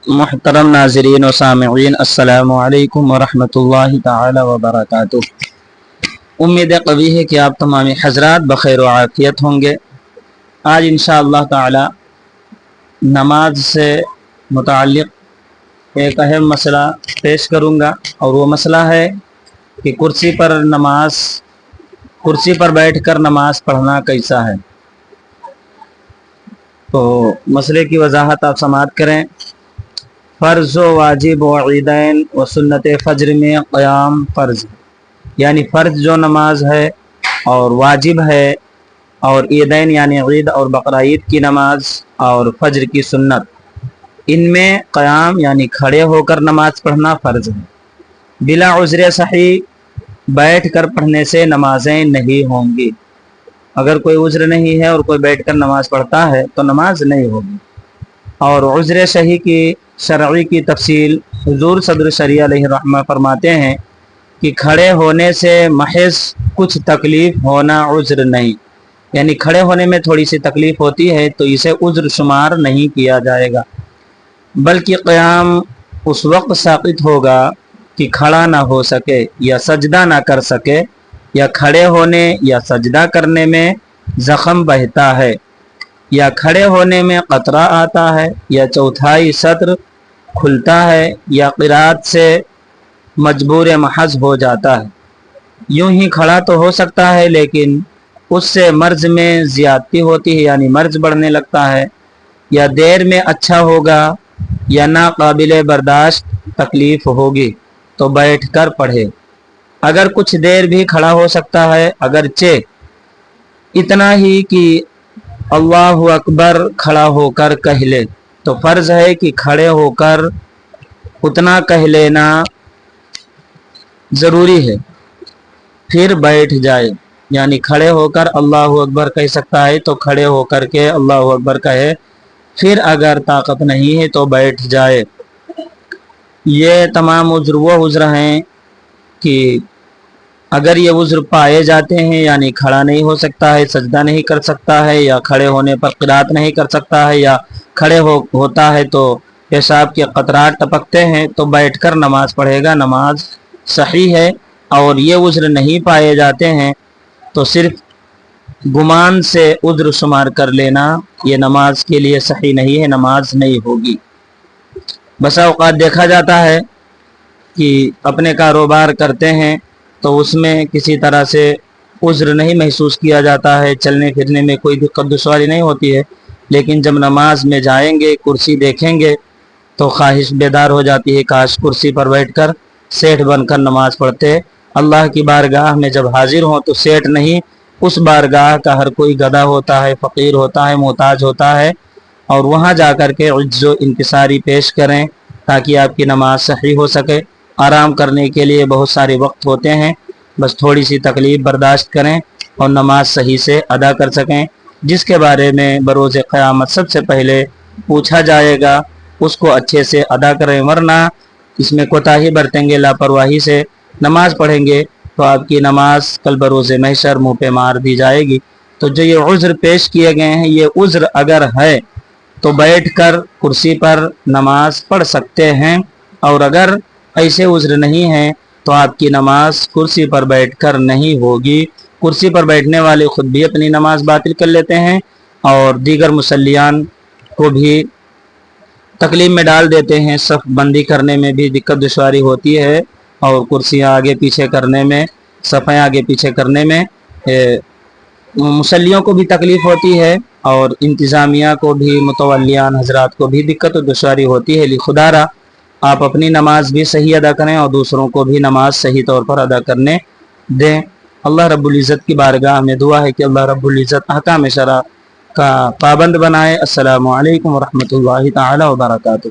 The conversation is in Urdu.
محترم ناظرین و سامعین، السلام علیکم ورحمۃ تعالی وبرکاتہ۔ امید قوی ہے کہ آپ تمام حضرات بخیر و عافیت ہوں گے۔ آج انشاءاللہ تعالی نماز سے متعلق ایک اہم مسئلہ پیش کروں گا، اور وہ مسئلہ ہے کہ کرسی پر بیٹھ کر نماز پڑھنا کیسا ہے۔ تو مسئلے کی وضاحت آپ سماعت کریں۔ فرض و واجب و عیدین و سنت فجر میں قیام فرض، یعنی فرض جو نماز ہے اور واجب ہے، اور عیدین یعنی عید اور بقرہ عید کی نماز اور فجر کی سنت، ان میں قیام یعنی کھڑے ہو کر نماز پڑھنا فرض ہے۔ بلا عذر صحیح بیٹھ کر پڑھنے سے نمازیں نہیں ہوں گی۔ اگر کوئی عذر نہیں ہے اور کوئی بیٹھ کر نماز پڑھتا ہے تو نماز نہیں ہوگی۔ اور عذر صحیح کی شرعی کی تفصیل حضور صدر شریعہ علیہ الرحمہ فرماتے ہیں کہ کھڑے ہونے سے محض کچھ تکلیف ہونا عذر نہیں، یعنی کھڑے ہونے میں تھوڑی سی تکلیف ہوتی ہے تو اسے عذر شمار نہیں کیا جائے گا، بلکہ قیام اس وقت ساقط ہوگا کہ کھڑا نہ ہو سکے یا سجدہ نہ کر سکے، یا کھڑے ہونے یا سجدہ کرنے میں زخم بہتا ہے، یا کھڑے ہونے میں قطرہ آتا ہے، یا چوتھائی سطر کھلتا ہے، یا قرات سے مجبور محض ہو جاتا ہے۔ یوں ہی کھڑا تو ہو سکتا ہے لیکن اس سے مرض میں زیادتی ہوتی ہے، یعنی مرض بڑھنے لگتا ہے، یا دیر میں اچھا ہوگا یا ناقابل برداشت تکلیف ہوگی تو بیٹھ کر پڑھے۔ اگر کچھ دیر بھی کھڑا ہو سکتا ہے، اگرچہ اتنا ہی کہ اللہ اکبر کھڑا ہو کر کہہ لے، تو فرض ہے کہ کھڑے ہو کر اتنا کہہ لینا ضروری ہے، پھر بیٹھ جائے، یعنی کھڑے ہو کر اللہ اکبر کہہ سکتا ہے تو کھڑے ہو کر کے اللہ اکبر کہے، پھر اگر طاقت نہیں ہے تو بیٹھ جائے۔ یہ تمام عذر وہ عذر ہیں کہ اگر یہ عذر پائے جاتے ہیں، یعنی کھڑا نہیں ہو سکتا ہے، سجدہ نہیں کر سکتا ہے، یا کھڑے ہونے پر قرات نہیں کر سکتا ہے، یا کھڑے ہوتا ہے تو پیشاب کے قطرات ٹپکتے ہیں، تو بیٹھ کر نماز پڑھے گا، نماز صحیح ہے۔ اور یہ عذر نہیں پائے جاتے ہیں تو صرف گمان سے عذر شمار کر لینا یہ نماز کے لیے صحیح نہیں ہے، نماز نہیں ہوگی۔ بسا اوقات دیکھا جاتا ہے کہ اپنے کاروبار کرتے ہیں تو اس میں کسی طرح سے عذر نہیں محسوس کیا جاتا ہے، چلنے پھرنے میں کوئی دقت دشواری نہیں ہوتی ہے، لیکن جب نماز میں جائیں گے، کرسی دیکھیں گے تو خواہش بیدار ہو جاتی ہے، کاش کرسی پر بیٹھ کر سیٹھ بن کر نماز پڑھتے۔ اللہ کی بارگاہ میں جب حاضر ہوں تو سیٹھ نہیں، اس بارگاہ کا ہر کوئی گدھا ہوتا ہے، فقیر ہوتا ہے، محتاج ہوتا ہے، اور وہاں جا کر کے عجز و انکساری پیش کریں تاکہ آپ کی نماز صحیح ہو سکے۔ آرام کرنے کے لیے بہت سارے وقت ہوتے ہیں، بس تھوڑی سی تکلیف برداشت کریں اور نماز صحیح سے ادا کر سکیں۔ جس کے بارے میں بروز قیامت سب سے پہلے پوچھا جائے گا اس کو اچھے سے ادا کریں، ورنہ اس میں کوتاہی برتیں گے، لاپرواہی سے نماز پڑھیں گے تو آپ کی نماز کل بروز محشر منہ پہ مار دی جائے گی۔ تو جو یہ عذر پیش کیے گئے ہیں، یہ عذر اگر ہے تو بیٹھ کر کرسی پر نماز پڑھ سکتے ہیں، اور اگر ایسے عذر نہیں ہیں تو آپ کی نماز کرسی پر بیٹھ کر نہیں ہوگی۔ کرسی پر بیٹھنے والے خود بھی اپنی نماز باطل کر لیتے ہیں اور دیگر مصلیان کو بھی تکلیف میں ڈال دیتے ہیں۔ صف بندی کرنے میں بھی دقت دشواری ہوتی ہے، اور کرسیاں آگے پیچھے کرنے میں، صفیں آگے پیچھے کرنے میں مصلیوں کو بھی تکلیف ہوتی ہے، اور انتظامیہ کو بھی، متولیان حضرات کو بھی دقت و دشواری ہوتی ہے۔ خدا را آپ اپنی نماز بھی صحیح ادا کریں اور دوسروں کو بھی نماز صحیح طور پر ادا کرنے دیں۔ اللہ رب العزت کی بارگاہ میں دعا ہے کہ اللہ رب العزت احکام شرع کا پابند بنائے۔ السلام علیکم ورحمۃ اللہ تعالی وبرکاتہ۔